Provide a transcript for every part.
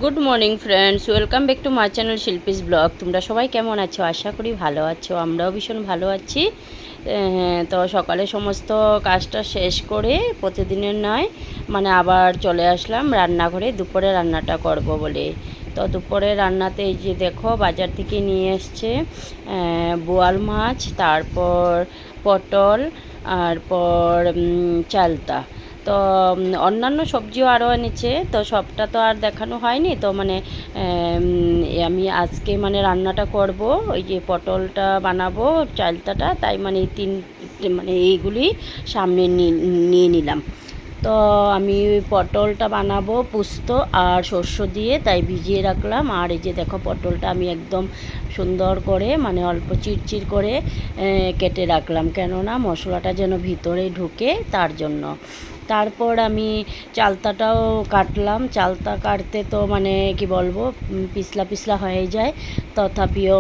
Good morning friends, welcome back to my channel Shilpi's blog. তোমরা সবাই কেমন আছো? আশা করি ভালো আছো। আমরাও ভীষণ ভালো আছি। তো সকালে সমস্ত কাজটা শেষ করে প্রতিদিনের নয় আবার চলে আসলাম রান্নাঘরে দুপুরে রান্নাটা করব বলে। তো দুপুরে রান্নাতে এই যে দেখো বাজার থেকে নিয়ে এসছে বোয়াল মাছ, তারপর পটল, তারপর চালতা। তো অন্যান্য সবজিও আরও এনেছে, তো সবটা তো আর দেখানো হয়নি। তো আমি আজকে রান্নাটা করব, ওই যে পটলটা বানাবো, চালতাটা, তাই এই এইগুলি সামনে নিয়ে নিলাম। তো আমি পটলটা বানাবো পুস্ত আর শস্য দিয়ে, তাই ভিজিয়ে রাখলাম। আর এই যে দেখো পটলটা আমি একদম সুন্দর করে অল্প চিরচির করে কেটে রাখলাম, কেননা মশলাটা যেন ভিতরে ঢুকে তার জন্য। তারপর আমি চালতাটাও কাটলাম। চালতা কাটতে তো কি বলবো, পিছলা পিছলা হয়ে যায়, তথাপিও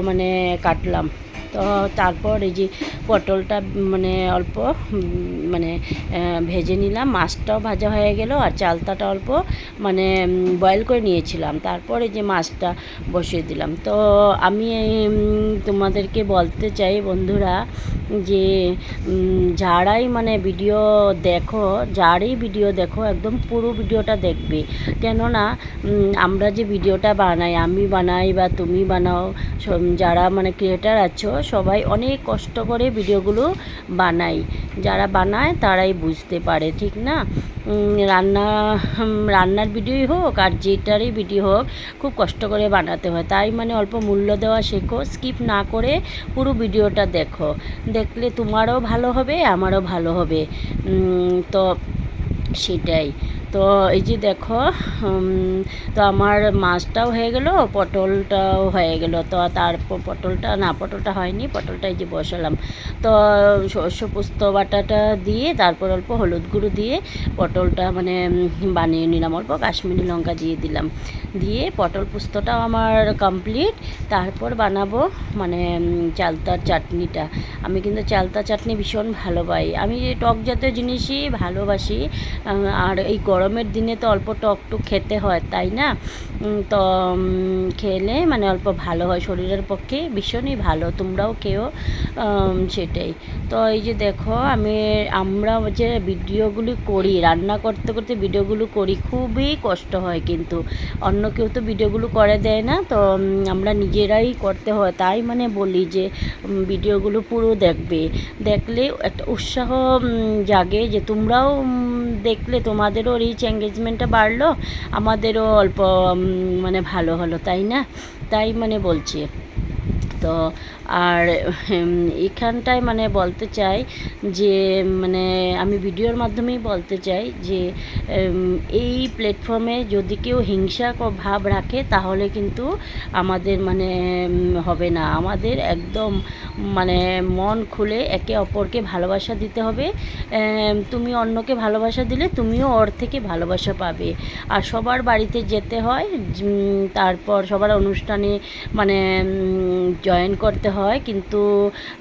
কাটলাম। তো তারপর এই যে পটলটা অল্প ভেজে নিলাম, মাছটাও ভাজা হয়ে গেল, আর চালতাটা অল্প বয়েল করে নিয়েছিলাম। তারপর এই যে মাছটা বসিয়ে দিলাম। তো আমি তোমাদেরকে বলতে চাই বন্ধুরা, যে যারাই ভিডিও দেখো, যারই ভিডিও দেখো, একদম পুরো ভিডিওটা দেখবে। কেননা আমরা যে ভিডিওটা বানাই, আমি বানাই বা তুমি বানাও, যারা ক্রিয়েটার আছো, সবাই অনেক কষ্ট করে ভিডিওগুলো বানাই। যারা বানায় তারাই বুঝতে পারে, ঠিক না? রান্নার ভিডিওই হোক আর যেটারই ভিডিও হোক, খুব কষ্ট করে বানাতে হয়। তাই অল্প মূল্য দেওয়া শেখো, স্কিপ না করে পুরো ভিডিওটা দেখো। দেখলে তোমারও ভালো হবে, আমারও ভালো হবে। তো সেটাই। তো এই যে দেখো, তো আমার মাছটাও হয়ে গেল, পটলটাও হয়ে গেল। তো তারপর পটলটা হয়নি, পটলটা এই যে বসালাম। তো সর্ষে পোস্ত বাটাটা দিয়ে, তারপর অল্প হলুদ গুঁড়ো দিয়ে পটলটা বানিয়ে নিলাম, অল্প কাশ্মীরি লঙ্কা দিয়ে দিলাম। দিয়ে পটল পোস্তটাও আমার কমপ্লিট। তারপর বানাবো চালতার চাটনিটা। আমি কিন্তু চালতা চাটনি ভীষণ ভালো পাই। আমি টক জাতীয় জিনিসই ভালোবাসি, আর এই গরমের দিনে তো অল্প টক খেতে হয়, তাই না? তো খেলে অল্প ভালো হয়, শরীরের পক্ষে ভীষণই ভালো। তোমরাও খেও, সেটাই। তো এই যে দেখো, আমরা যে ভিডিওগুলি করি, রান্না করতে করতে ভিডিওগুলো করি, খুবই কষ্ট হয়, কিন্তু অন্য কেউ তো ভিডিওগুলো করে দেয় না। তো আমরা নিজেরাই করতে হয়। তাই বলি যে ভিডিওগুলো পুরো দেখবে, দেখলে একটা উৎসাহ জাগে যে তোমরাও দেখলে তোমাদেরও রিচ এঙ্গেজমেন্টটা বাড়লো, আমাদেরও অল্প ভালো হলো, তাই না? তাই বলছি। তো আর এখানটায় বলতে চাই যে আমি ভিডিওর মাধ্যমেই বলতে চাই যে এই প্ল্যাটফর্মে যদি কেউ হিংসা ভাব রাখে, তাহলে কিন্তু আমাদের হবে না। আমাদের একদম মন খুলে একে অপরকে ভালোবাসা দিতে হবে। তুমি অন্যকে ভালোবাসা দিলে তুমিও ওর থেকে ভালোবাসা পাবে। আর সবার বাড়িতে যেতে হয়, তারপর সবার অনুষ্ঠানে জয়েন করতে হয়। কিন্তু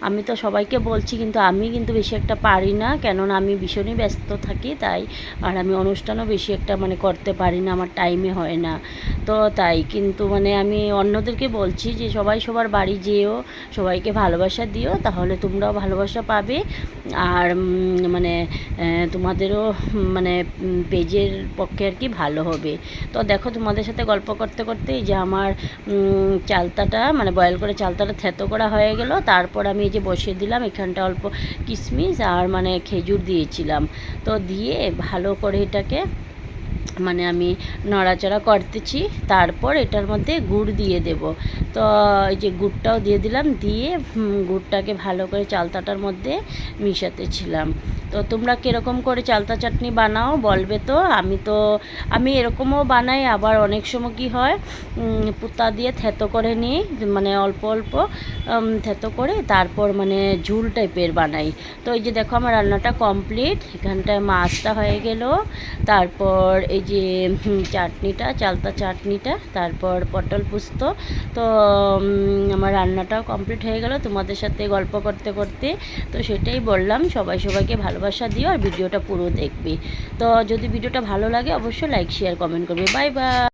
আমি তো সবাইকে বলছি, কিন্তু আমি বেশি একটা পারি না, কেননা আমি ভীষণই ব্যস্ত থাকি, তাই। আর আমি অনুষ্ঠানও বেশি একটা করতে পারি না, আমার টাইমে হয় না। তো তাই কিন্তু আমি অন্যদেরকে বলছি যে সবাই সবার বাড়ি যেও, সবাইকে ভালোবাসা দিও, তাহলে তোমরাও ভালোবাসা পাবে। আর তোমাদেরও পেজের পক্ষে আর কি ভালো হবে। তো দেখো, তোমাদের সাথে গল্প করতে করতে যে আমার চালতাটা বয়েল করে চালতাটা থেতো করা হয়ে গেল। তারপর আমি এই যে বসিয়ে দিলাম, এখানটা অল্প কিশমিশ আর খেজুর দিয়েছিলাম। তো দিয়ে ভালো করে এটাকে আমি নড়াচড়া করতেছি। তারপর এটার মধ্যে গুড় দিয়ে দেব। তো এই যে গুড়টাও দিয়ে দিলাম, দিয়ে গুড়টাকে ভালো করে চালতাটার মধ্যে মিশাতেছিলাম। তো তোমরা কীরকম করে চালতা চাটনি বানাও বলবে। তো আমি এরকমও বানাই, আবার অনেক সময় কী হয়, পুতা দিয়ে থেতো করে নিই, অল্প অল্প থেতো করে তারপর ঝুল টাইপের বানাই। তো এই যে দেখো, আমার রান্নাটা কমপ্লিট। এখানটায় মাছটা হয়ে গেল, তারপর এই যে চাটনিটা, চালতা চাটনিটা, তারপর পটল পোস্ত। তো আমার রান্নাটাও কমপ্লিট হয়ে গেল তোমাদের সাথে গল্প করতে করতে। তো সেটাই বললাম, সবাই সবাইকে ভালোবাসা দিও আর ভিডিওটা পুরো দেখবে। তো যদি ভিডিওটা ভালো লাগে, অবশ্যই লাইক শেয়ার কমেন্ট করবে। Bye bye.